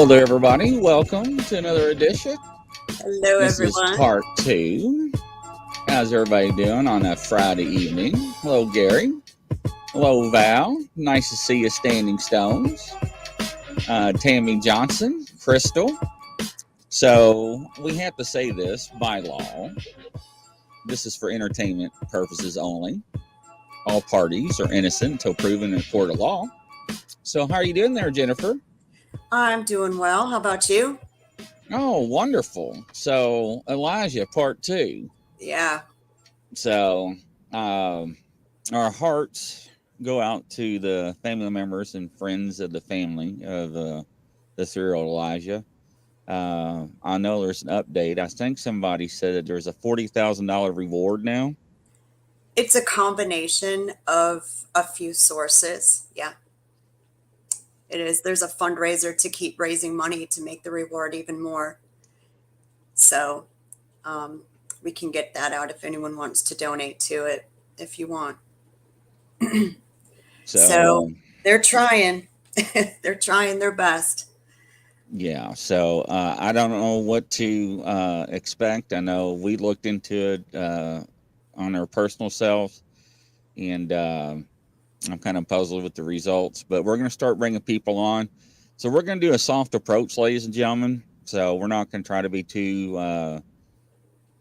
Hello there, everybody. Welcome to another edition. Hello, This is everyone. part two. How's everybody doing on a Friday evening? Hello, Gary. Hello, Val. Nice to see you, Standing Stones. Tammy Johnson, Crystal. So, we have to say this by law. This is for entertainment purposes only. All parties are innocent until proven in a court of law. So, how are you doing there, Jennifer? I'm doing well. How about you? Oh, wonderful. So, Elijah, part two. Yeah. So, um, our hearts go out to the family members and friends of the family of the serial Elijah. I know there's an update. I think somebody said that there's a $40,000 reward now. It's a combination of a few sources. Yeah, it is. There's a fundraiser to keep raising money to make the reward even more. So um, we can get that out if anyone wants to donate to it, if you want. So, So they're trying. They're trying their best. yeah. So I don't know what to expect. I know we looked into it on our personal selves, and I'm kind of puzzled with the results, but we're going to start bringing people on. So we're going to do a soft approach, ladies and gentlemen. So we're not going to try to be too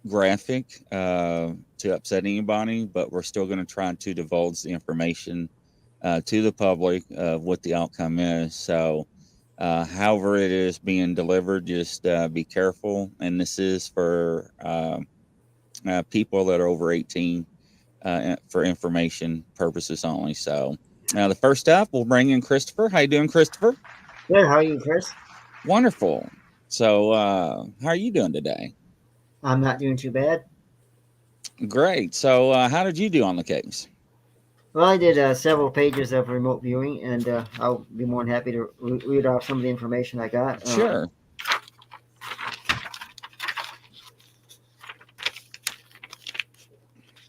graphic to upset anybody, but we're still going to try to divulge the information to the public of what the outcome is. So however it is being delivered, just be careful. And this is for people that are over 18 for information purposes only. So now the first up, we'll bring in Christopher. How you doing, Christopher? Good. How are you, Chris? Wonderful. So how are you doing today? I'm not doing too bad. Great. So how did you do on the case? Well, I did several pages of remote viewing, and I'll be more than happy to read off some of the information I got. Sure.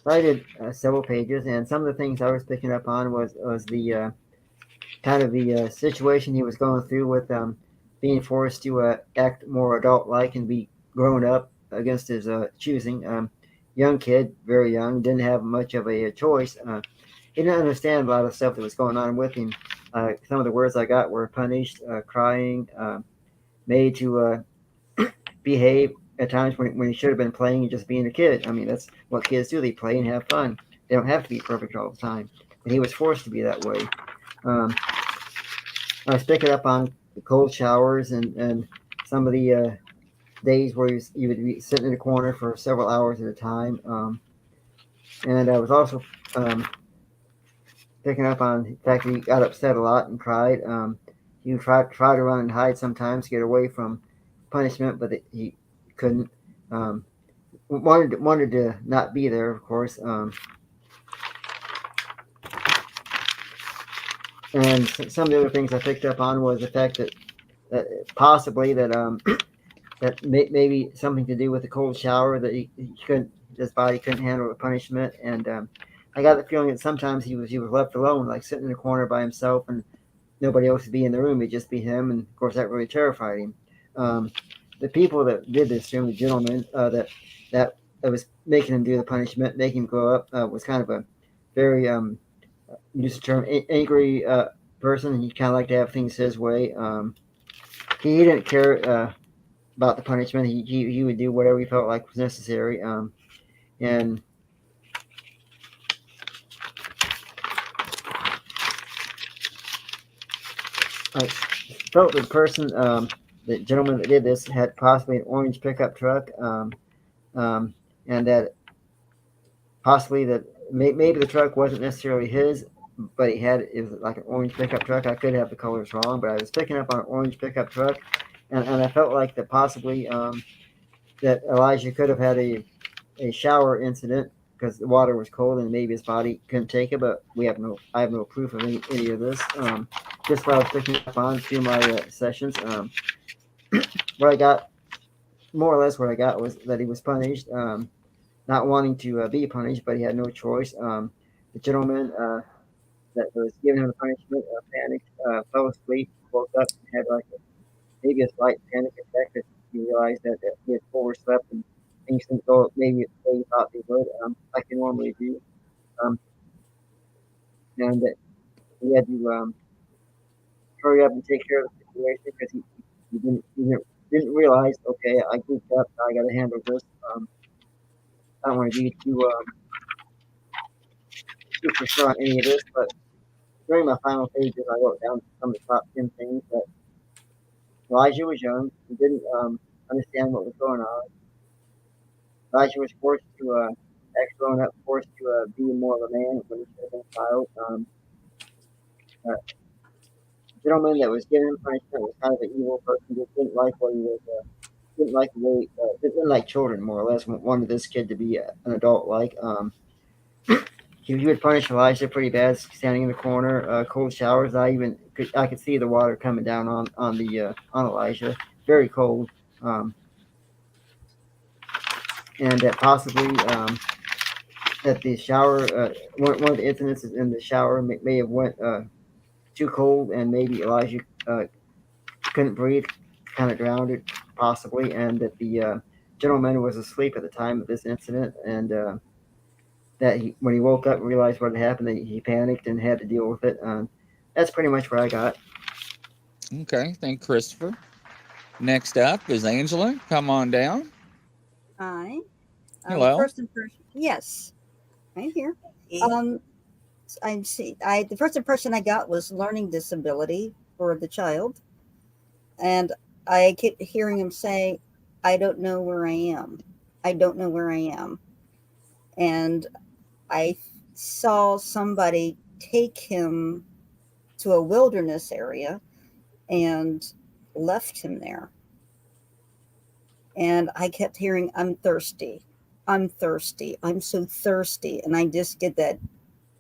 I did several pages, and some of the things I was picking up on was the kind of the situation he was going through with being forced to act more adult-like and be grown up against his choosing. Young kid, very young, didn't have much of a choice. He didn't understand a lot of stuff that was going on with him. Some of the words I got were punished, crying, made to behave at times when he should have been playing and just being a kid. I mean, that's what kids do. They play and have fun. They don't have to be perfect all the time. And he was forced to be that way. Um, I was picking up on the cold showers and some of the days where he would be sitting in a corner for several hours at a time. And I was also picking up on the fact that he got upset a lot and cried. He would try to run and hide sometimes to get away from punishment, but he couldn't. Wanted to not be there, of course. And some of the other things I picked up on was the fact that possibly that that maybe something to do with the cold shower, that he couldn't, his body couldn't handle the punishment. And I got the feeling that sometimes he was left alone, like sitting in a corner by himself, and nobody else would be in the room. It'd just be him, and of course that really terrified him. The people that did this to him, the gentleman that was making him do the punishment, making him grow up, was kind of a very use the term angry person. He kind of liked to have things his way. He didn't care about the punishment. He would do whatever he felt like was necessary. And I felt the person, the gentleman that did this, had possibly an orange pickup truck, and that possibly that maybe the truck wasn't necessarily his, but it was like an orange pickup truck. I could have the colors wrong, but I was picking up on an orange pickup truck, and I felt like that possibly that Elijah could have had a shower incident because the water was cold and maybe his body couldn't take it. But I have no proof of any of this. Just what I was picking up on through my sessions. What I got, more or less, what I got was that he was punished, not wanting to be punished, but he had no choice. The gentleman that was giving him the punishment panicked, fell asleep, woke up, and had like maybe a slight panic attack because he realized that he had overslept and things didn't go maybe the way he thought they would, like they normally do. Um, and that he had to hurry up and take care of the situation because he didn't realize, okay, I goofed up, I got to handle this. I don't want to be too concerned on any of this, but during my final pages, I wrote down some of the top 10 things that Elijah was young. He didn't understand what was going on. Elijah was forced to, ex grown up, forced to be more of a man when he should have been a child. The gentleman that was giving him punishment was kind of an evil person. Just didn't like what he was, didn't like the way, didn't like children more or less. Wanted this kid to be an adult like. He would punish Elijah pretty bad, standing in the corner, cold showers. I could see the water coming down on Elijah, very cold, and that possibly that the shower, one of the incidences in the shower may have went too cold, and maybe Elijah couldn't breathe, kind of drowned it possibly, and that the gentleman was asleep at the time of this incident, and that when he woke up and realized what had happened, that he panicked and had to deal with it. That's pretty much what I got. Okay, thank Christopher. Next up is Angela. Come on down. Hi. Hello. First impression. Yes, I'm here. The first impression I got was learning disability for the child, and I kept hearing him say, "I don't know where I am. I don't know where I am," and I saw somebody take him to a wilderness area and left him there. And I kept hearing, "I'm thirsty. I'm thirsty. I'm so thirsty." And I just get that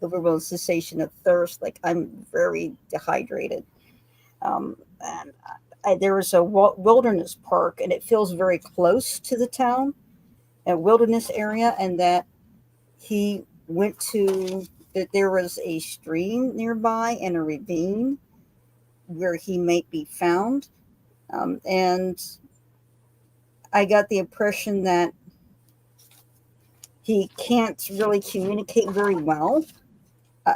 overwhelming sensation of thirst, like I'm very dehydrated. And there was a wilderness park, and it feels very close to the town, a wilderness area, and that he went to, that there was a stream nearby and a ravine where he might be found. And I got the impression that he can't really communicate very well.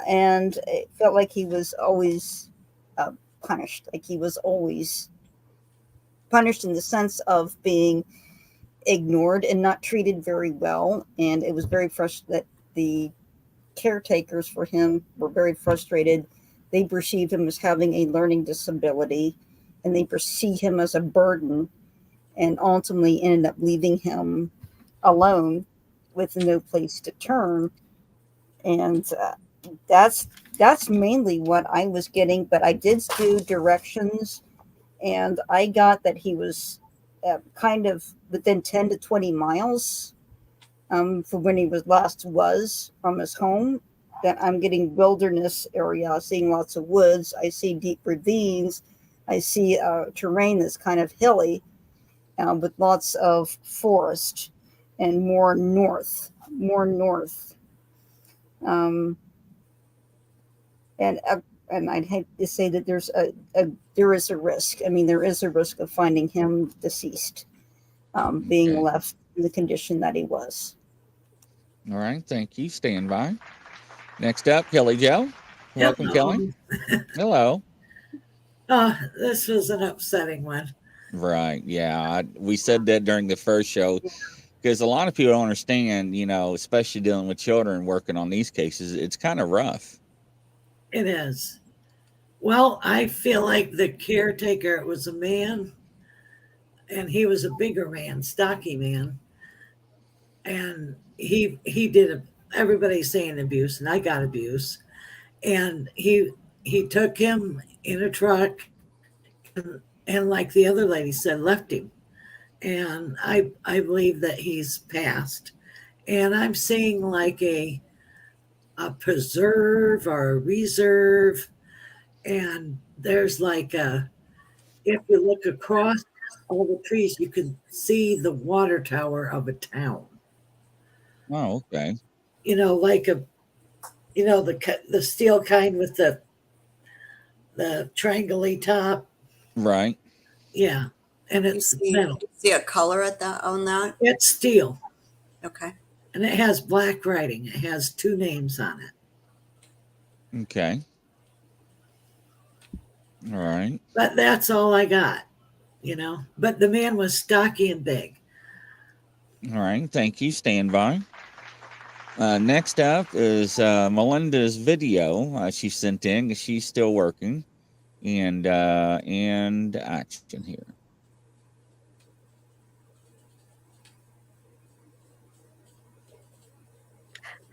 And it felt like he was always punished. Like he was always punished in the sense of being ignored and not treated very well. And it was very frustrating that the caretakers for him were very frustrated. They perceived him as having a learning disability, and they perceived him as a burden, and ultimately ended up leaving him alone with no place to turn. And that's mainly what I was getting. But I did do directions, and I got that he was kind of within 10 to 20 miles for when he was from his home. That I'm getting wilderness area, seeing lots of woods. I see deep ravines. I see terrain that's kind of hilly, with lots of forest and more north. Um, and I'd hate to say that there is a risk. I mean, there is a risk of finding him deceased, being Okay. left in the condition that he was. All right, thank you. Stand by. Next up, Kelly Joe. Welcome, Kelly. Hello. This was an upsetting one. Right. Yeah. We said that during the first show because a lot of people don't understand, especially dealing with children working on these cases, it's kind of rough. It is. Well, I feel like the caretaker was a man, and he was a bigger man, stocky man, and he did everybody's saying abuse, and I got abuse, and he took him in a truck, and like the other lady said, left him, and I believe that he's passed, and I'm seeing like a preserve or a reserve, and there's like if you look across all the trees, you can see the water tower of a town. Oh, okay. Like the steel kind with the triangle top. Right. Yeah, and You it's see, metal. you see a color at that on that? It's steel, Okay. and it has black writing. It has 2 names on it. Okay. All right. But that's all I got, you know. But the man was stocky and big. All right. Thank you. Stand by. Next up is Melinda's video she sent in. She's still working. And action here.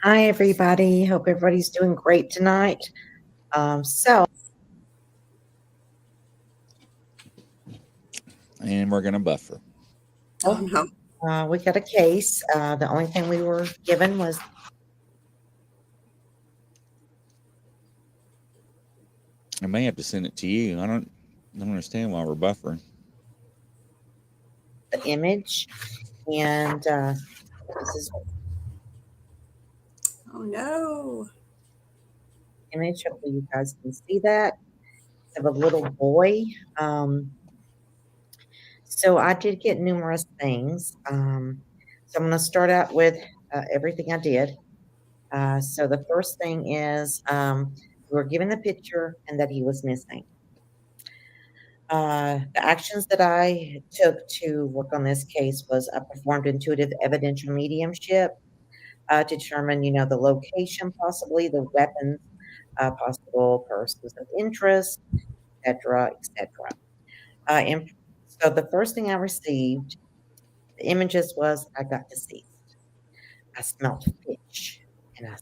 Hi, everybody. Hope everybody's doing great tonight. And we're going to buffer. Oh no. We got a case. The only thing we were given was I may have to send it to you. I don't understand why we're buffering. the image, and this is Oh no. the image. Hopefully, you guys can see that. It's of a little boy. So I did get numerous things. So I'm going to start out with everything I did. So the first thing is we were given the picture and that he was missing. The actions that I took to work on this case was I performed intuitive evidential mediumship to determine, the location, possibly the weapons, possible persons of interest, etc., etc. And so the first thing I received, the images was I got deceased. I smelled fish and I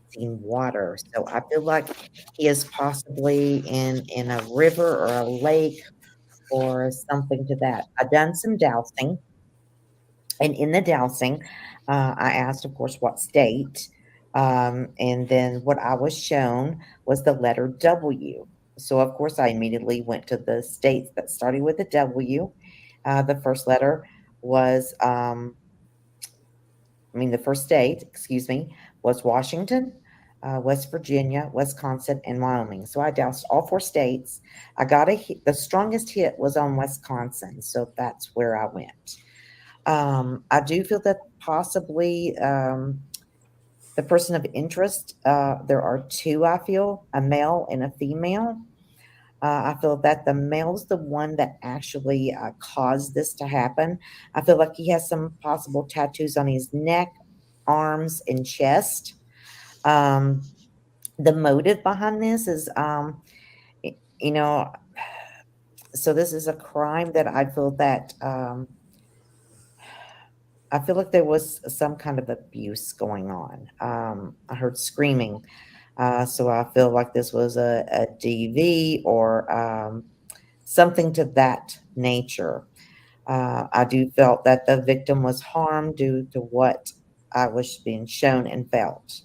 seen water. So I feel like he is possibly in a river or a lake or something to that. I've done some dowsing, and in the dowsing, I asked, of course, what state, and then what I was shown was the letter W. So, of course, I immediately went to the states that started with a W. The first letter was, the first state, excuse me, was Washington, West Virginia, Wisconsin, and Wyoming. So I doused all 4 states. I got a hit. The strongest hit was on Wisconsin, so that's where I went. I do feel that possibly the person of interest, there are 2, I feel, a male and a female. I feel that the male's the one that actually caused this to happen. I feel like he has some possible tattoos on his neck, arms, and chest. The motive behind this is, you know, so this is a crime that I feel that I feel like there was some kind of abuse going on. I heard screaming. So I feel like this was a DV or something to that nature. I do felt that the victim was harmed due to what I was being shown and felt.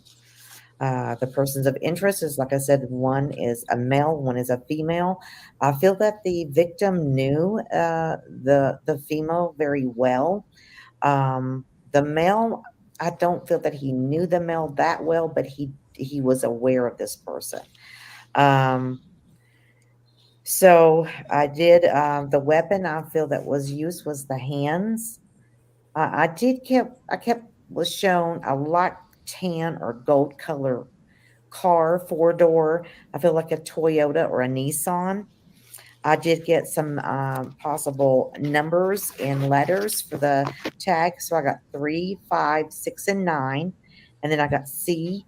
The persons of interest is, like I said, one is a male, one is a female. I feel that the victim knew the female very well. The male, I don't feel that he knew the male that well, but he was aware of this person. So I did the weapon I feel that was used was the hands. I kept was shown a light tan or gold color car, 4-door. I feel like a Toyota or a Nissan. I did get some possible numbers and letters for the tag. So I got 3, 5, 6, and 9. And then I got C,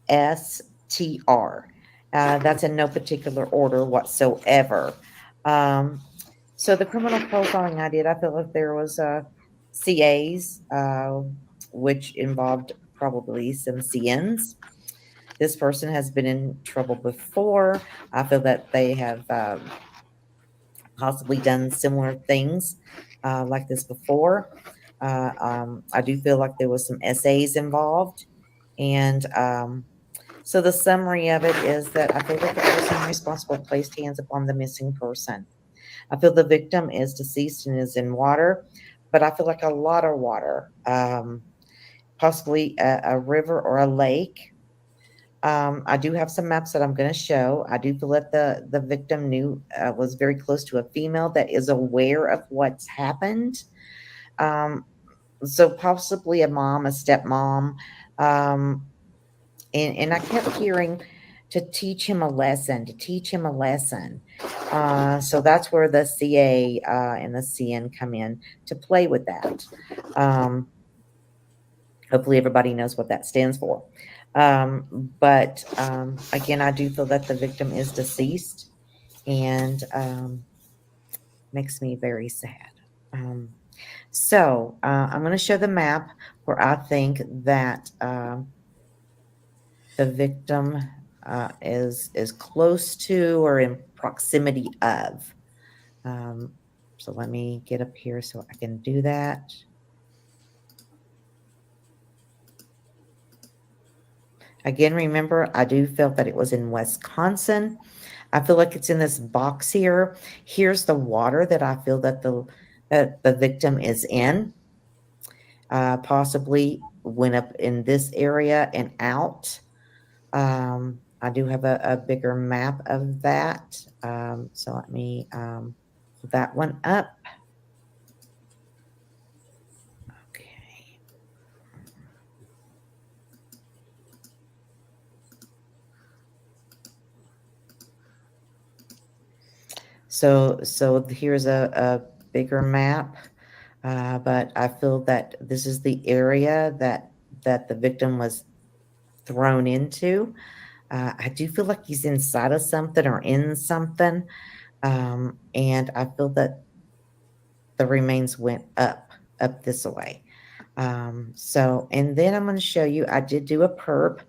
S, T, R. That's in no particular order whatsoever. So the criminal profiling I did, I felt like there was CAs, which involved probably some CNs. This person has been in trouble before. I feel that they have possibly done similar things like this before. I do feel like there was some essays involved. And so the summary of it is that I feel that the person responsible placed hands upon the missing person. I feel the victim is deceased and is in water, but I feel like a lot of water, possibly a river or a lake. I do have some maps that I'm going to show. I do feel that the victim was very close to a female that is aware of what's happened. So possibly a mom, a stepmom. And I kept hearing to teach him a lesson, to teach him a lesson. So that's where the CA and the CN come in to play with that. Hopefully everybody knows what that stands for. But again, I do feel that the victim is deceased, and makes me very sad. So I'm going to show the map where I think that the victim is close to or in proximity of. So let me get up here so I can do that. Again, remember, I do feel that it was in Wisconsin. I feel like it's in this box here. Here's the water that I feel that the victim is in. Possibly went up in this area and out. I do have a bigger map of that. So let me pull that one up. Okay. So here's a bigger map, but I feel that this is the area that the victim was thrown into. I do feel like he's inside of something or in something, and I feel that the remains went up this way. So, and then I'm going to show you, I did do a perp.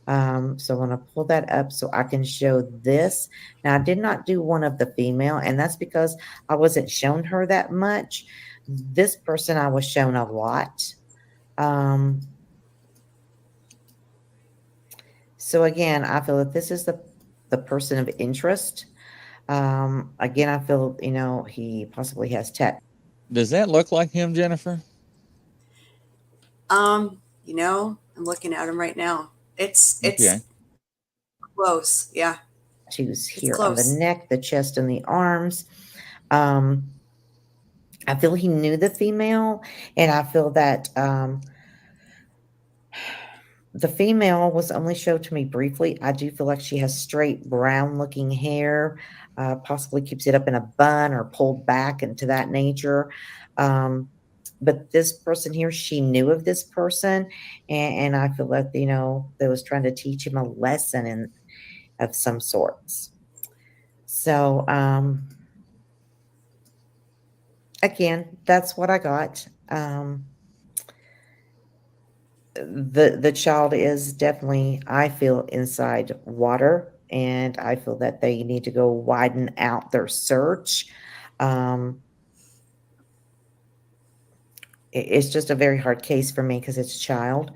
So I'm going to pull that up so I can show this. Now, I did not do one of the female, and that's because I wasn't shown her that much. This person I was shown a lot. So again, I feel that this is the person of interest. Again, I feel, he possibly has tech. Does that look like him, Jennifer? I'm looking at him right now. It's Okay. close. Yeah. Tattoos here on close. the neck, the chest, and the arms. I feel he knew the female, and I feel that the female was only showed to me briefly. I do feel like she has straight brown-looking hair, possibly keeps it up in a bun or pulled back into that nature. But this person here, she knew of this person, and I feel like, they was trying to teach him a lesson of some sorts. So, again, that's what I got. The child is definitely, I feel, inside water, and I feel that they need to go widen out their search. It's just a very hard case for me because it's a child.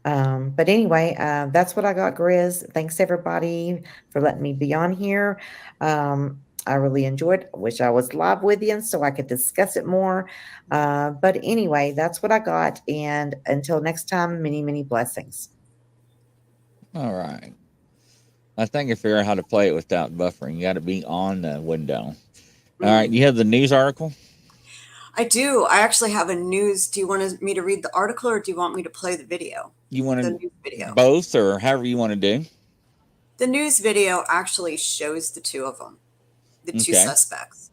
But anyway, that's what I got, Grizz. Thanks everybody for letting me be on here. I really enjoyed it. I wish I was live with you so I could discuss it more. But anyway, that's what I got. And until next time, many, many blessings. All right. I think I figured out how to play it without buffering. You got to be on the window. All right. You have the news article? I do. I actually have a news. Do you want me to read the article, or do you want me to play the video? You want The to news video. both, or however you want to do? The news video actually shows the two of them, the two Okay. suspects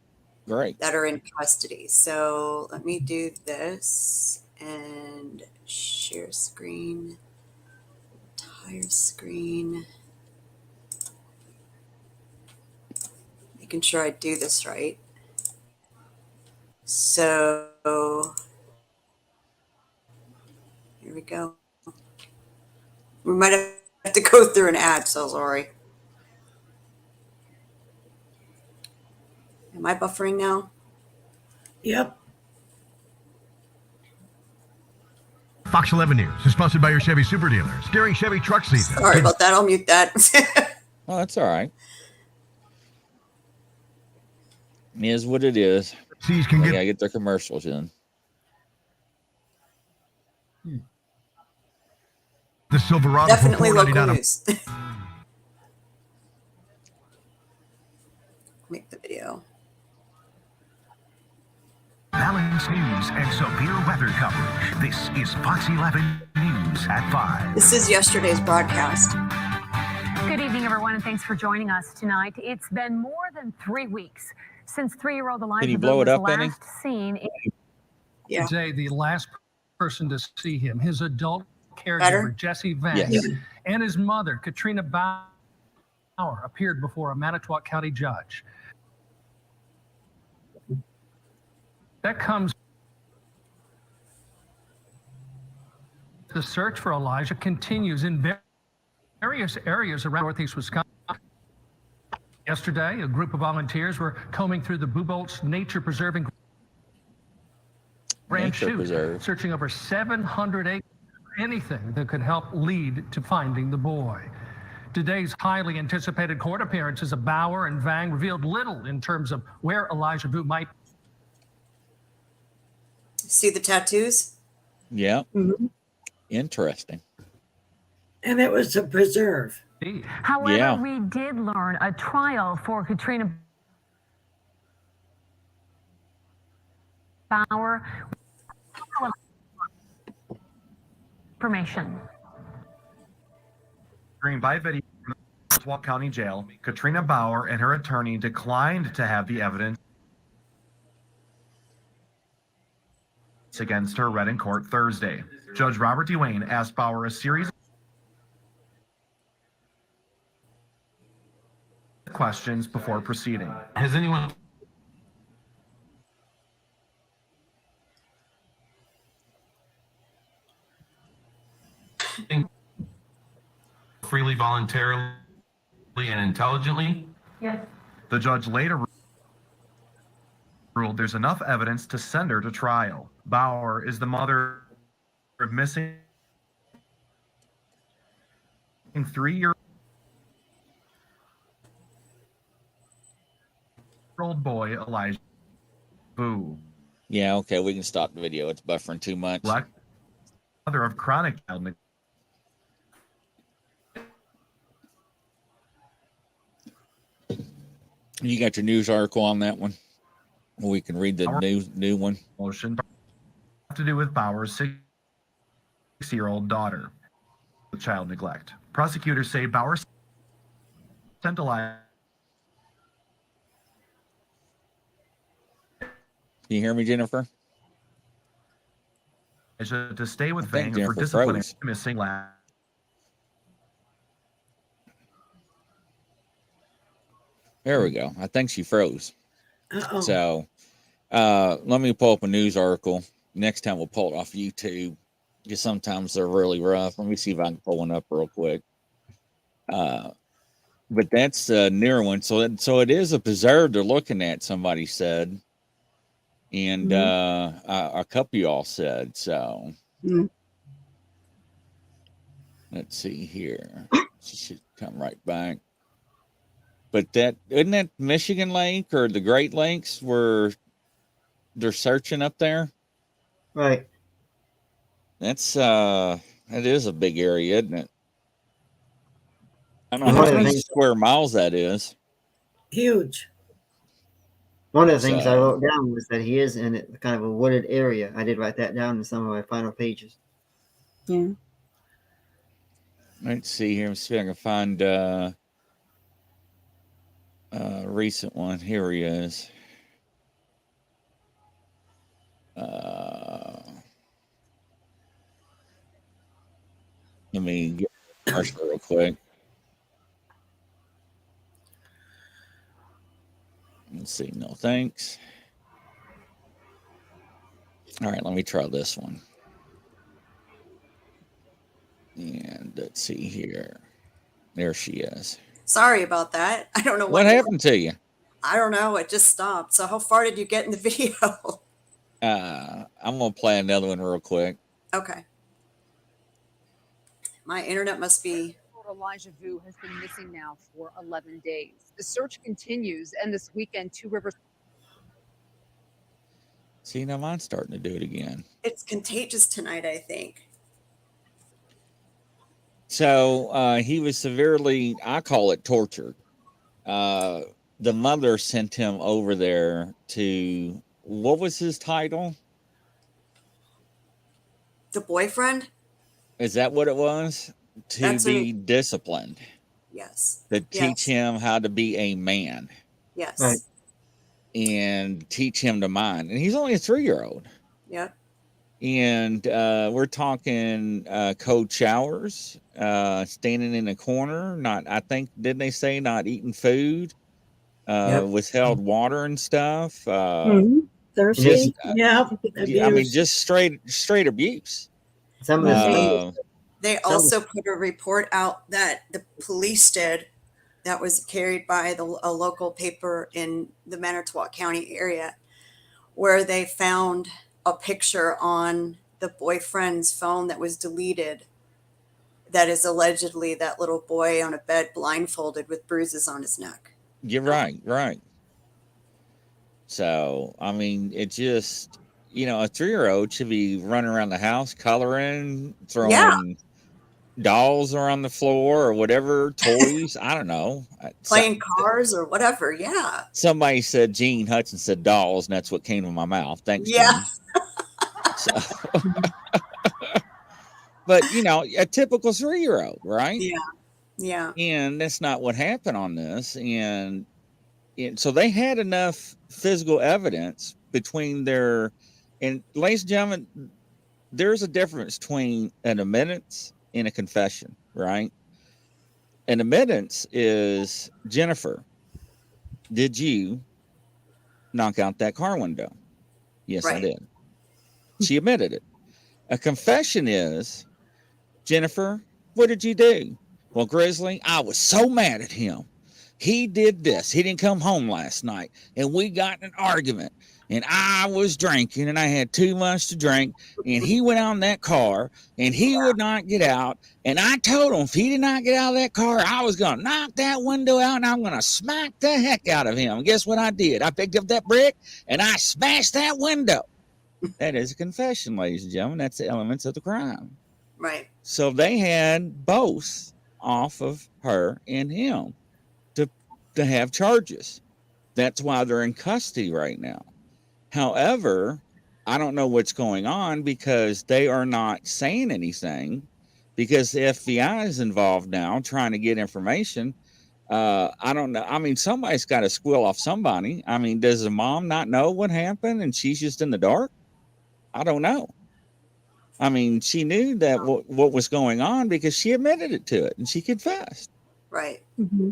Great. that are in custody. So let me do this and share screen, entire screen. Making sure I do this right. So here we go. We might have to go through an ad, so sorry. Am I buffering now? Yep. Fox 11 News is sponsored by your Chevy Super Dealers during Chevy Truck Season. Sorry about that. I'll mute that. Oh, that's all right. It is what it is. Seas can They get gotta get their commercials in. the Silverado Definitely for local $4.99 news. eyewitness news and severe weather coverage. This is Fox 11 News at 5. This is yesterday's broadcast. Good evening, everyone, and thanks for joining us tonight. It's been more than 3 weeks since 3-year-old Elijah Boo was last seen. Yeah. Today, the last person to see him, his adult caregiver, Jesse Vance, and his mother, Katrina Bauer, appeared before a Manitowoc County judge. That comes. The search for Elijah continues in various areas around northeast Wisconsin. Yesterday, a group of volunteers were combing through the Bubolt's nature-preserving Grand Chute, searching over 700 acres for anything that could help lead to finding the boy. Today's highly anticipated court appearances of Bauer and Vang revealed little in terms of where Elijah Boo might. See the tattoos? Yeah. Mm-hmm. Interesting. And it was a preserve. However, we did learn a trial for Katrina Bauer. Information. During by video from the Manitowoc County Jail, Katrina Bauer and her attorney declined to have the evidence against her read in court Thursday. Judge Robert Dewayne asked Bauer a series of questions before proceeding. Has anyone freely, voluntarily, and intelligently? Yes. The judge later ruled there's enough evidence to send her to trial. Bauer is the mother of missing 3-year-old boy Elijah Boo. Yeah, okay, we can stop the video. It's buffering too much. Mother of chronic child neglect. You got your news article on that one? We can read the new one. Motion to do with Bauer's 6-year-old daughter with child neglect. Prosecutors say Bauer sent Elijah. Can you hear me, Jennifer? To stay with Vang for disciplinary missing last. There we go. I think she froze. Uh-oh. So let me pull up a news article. Next time we'll pull it off YouTube, because sometimes they're really rough. Let me see if I can pull one up real quick. But that's a newer one. So it is a preserve they're looking at, somebody said. And a couple of y'all said. So let's see here. She should come right back. But that isn't that Michigan Lake or the Great Lakes where they're searching up there? Right. That's that is a big area, isn't it? I don't know how many square miles that is. Huge. One of the things I wrote down was that he is in kind of a wooded area. I did write that down in some of my final pages. Yeah. Let's see here. See if I can find a recent one. Here he is. Let me get Marshall real quick. Let's see. No thanks. All right, let me try this one. And let's see here. There she is. Sorry about that. I don't know what happened to you. I don't know. It just stopped. So how far did you get in the video? I'm going to play another one real quick. Okay. My internet must be... Elijah Vu has been missing now for 11 days. The search continues, and this weekend, Two Rivers... See, now mine's starting to do it again. It's contagious tonight, I think. So he was severely, I call it tortured. The mother sent him over there to, what was his title? The boyfriend? Is that what it was? To That's be disciplined. Yes. To teach him how to be a man. Yes. Right. And teach him to mind. And he's only a 3-year-old. Yeah. And we're talking cold showers, standing in a corner, didn't they say not eating food, withheld water and stuff. Thirsty. I mean, just straight abuse. Some of the They also put a report out that the police did that was carried by a local paper in the Manitowoc County area, where they found a picture on the boyfriend's phone that was deleted that is allegedly that little boy on a bed blindfolded with bruises on his neck. You're right. So, I mean, it just, a 3-year-old should be running around the house, coloring, throwing dolls around the floor or whatever, toys. I don't know. Playing cars or whatever. Yeah. Somebody said Gene Hudson said dolls, and that's what came to my mouth. Thanks, yeah. Gene. So, but, a typical 3-year-old, right? Yeah. And that's not what happened on this. And so they had enough physical evidence between and ladies and gentlemen, there's a difference between an admittance and a confession, right? An admittance is, Jennifer, did you knock out that car window? Yes, I did. She admitted it. A confession is, Jennifer, what did you do? Well, Grizzly, I was so mad at him. He did this. He didn't come home last night, and we got in an argument, and I was drinking, and I had too much to drink, and he went out in that car, and he would not get out, and I told him if he did not get out of that car, I was going to knock that window out, and I'm going to smack the heck out of him. And guess what I did? I picked up that brick, and I smashed that window. That is a confession, ladies and gentlemen. That's the elements of the crime. Right. So they had both off of her and him to have charges. That's why they're in custody right now. However, I don't know what's going on because they are not saying anything because the FBI is involved now trying to get information. I don't know. I mean, somebody's got to squeal off somebody. I mean, does the mom not know what happened and she's just in the dark? I don't know. I mean, she knew that what was going on because she admitted it to it and she confessed. Right. Mm-hmm.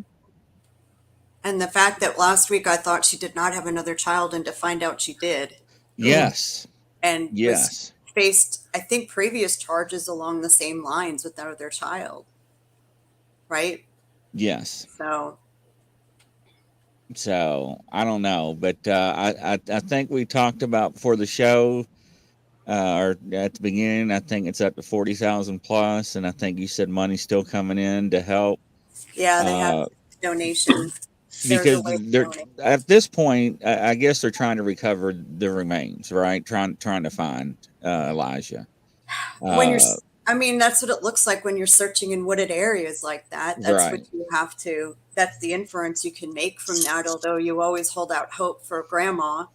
And the fact that last week I thought she did not have another child and to find out she did. Yes. And was faced, I think, previous charges along the same lines with that other child. Right? Yes. So I don't know, but I think we talked about before the show or at the beginning, I think it's up to 40,000 plus. And I think you said money's still coming in to help. Yeah, they have donations. Because they're at this point, I guess they're trying to recover the remains, right? Trying to find Elijah. I mean, that's what it looks like when you're searching in wooded areas like that. That's what you have to. That's the inference you can make from that. Although you always hold out hope for grandma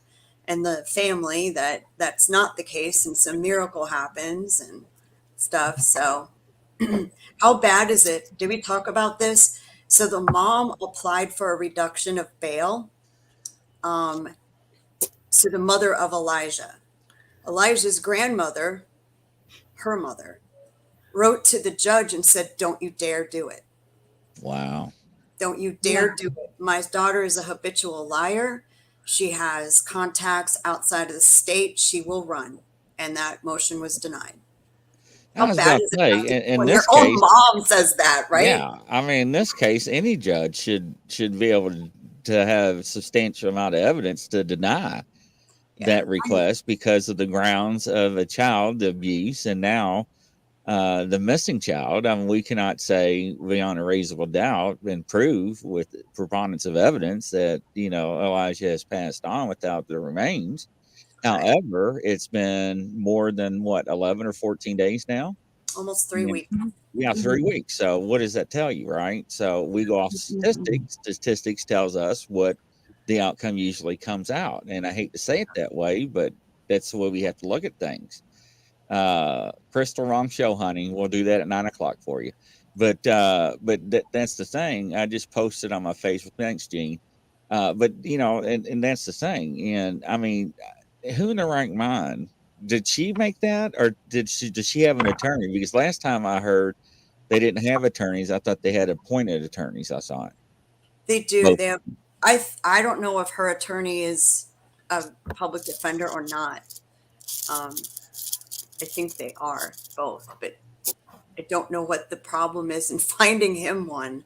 and the family that that's not the case, and some miracle happens and stuff. So, how bad is it? Did we talk about this? So the mom applied for a reduction of bail to the mother of Elijah. Elijah's grandmother, her mother, wrote to the judge and said, "Don't you dare do it. Wow. Don't you dare do it. My daughter is a habitual liar. She has contacts outside of the state. She will run." And that motion was denied. How bad is it when your own mom says that, right? Yeah, I mean, in this case, any judge should be able to have a substantial amount of evidence to deny that request because of the grounds of a child abuse and now the missing child. I mean, we cannot say beyond a reasonable doubt and prove with preponderance of evidence that Elijah has passed on without the remains. However, it's been more than 11 or 14 days now. Almost 3 weeks. Yeah, 3 weeks. So what does that tell you, right? So we go off statistics. Statistics tells us what the outcome usually comes out. And I hate to say it that way, but that's the way we have to look at things. Crystal, wrong show, honey. We'll do that at 9 o'clock for you. But that's the thing. I just posted on my Facebook. Thanks, Gene. But and that's the thing. And I mean, who in their right mind, did she make that, or does she have an attorney? Because last time I heard they didn't have attorneys. I thought they had appointed attorneys. I saw it. They do. Both. They have. I don't know if her attorney is a public defender or not. I think they are both, but I don't know what the problem is in finding him one.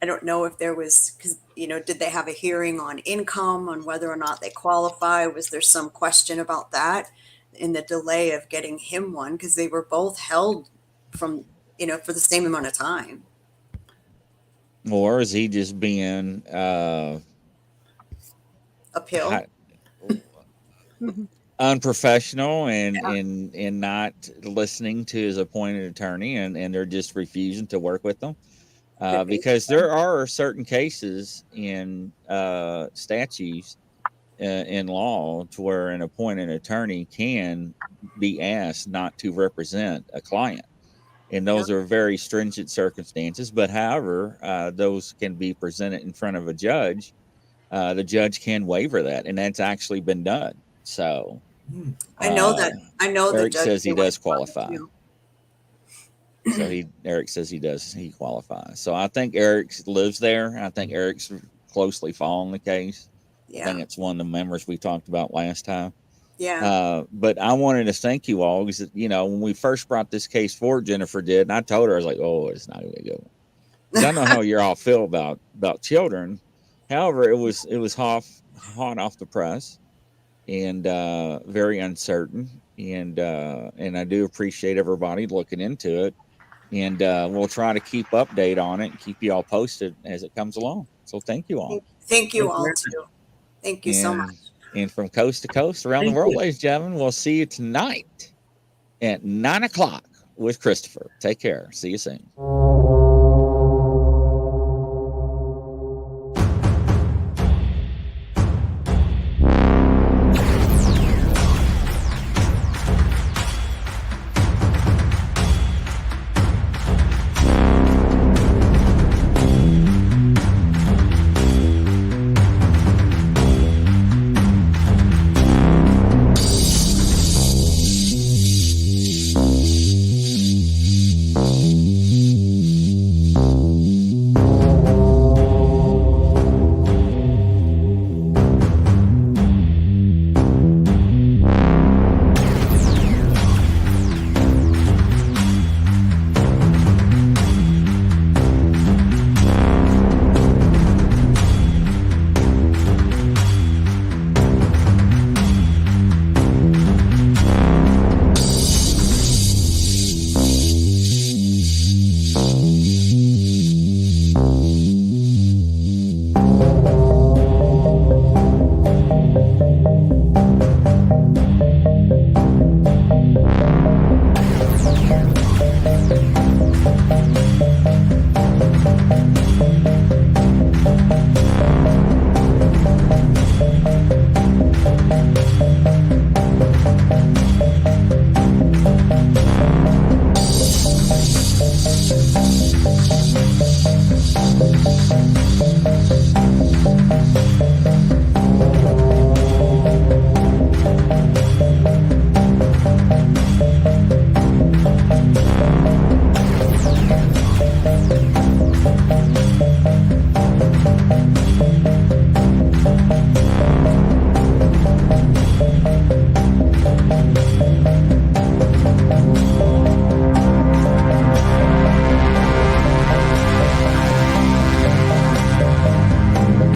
I don't know if there was, because, did they have a hearing on income, on whether or not they qualify? Was there some question about that in the delay of getting him one? Because they were both held from, for the same amount of time. Or is he just being Appeal? Unprofessional and not listening to his appointed attorney, and they're just refusing to work with them? Because there are certain cases in statutes in law to where an appointed attorney can be asked not to represent a client. And those are very stringent circumstances. But however, those can be presented in front of a judge. The judge can waiver that, and that's actually been done. So I know that. Eric the judge says he does qualify. too. So Eric says he qualifies. So I think Eric lives there. I think Eric's closely following the case. Yeah. I think it's one of the members we talked about last time. Yeah. But I wanted to thank you all because, when we first brought this case forward, Jennifer did, and I told her, I was like, oh, it's not going to go. I know how you all feel about children. However, it was hot off the press and very uncertain. And I do appreciate everybody looking into it. And we'll try to keep update on it and keep you all posted as it comes along. So thank you all. Thank you all too. Thank you so much. And from coast to coast around the world, ladies and gentlemen, we'll see you tonight at 9 o'clock with Christopher. Take care. See you soon.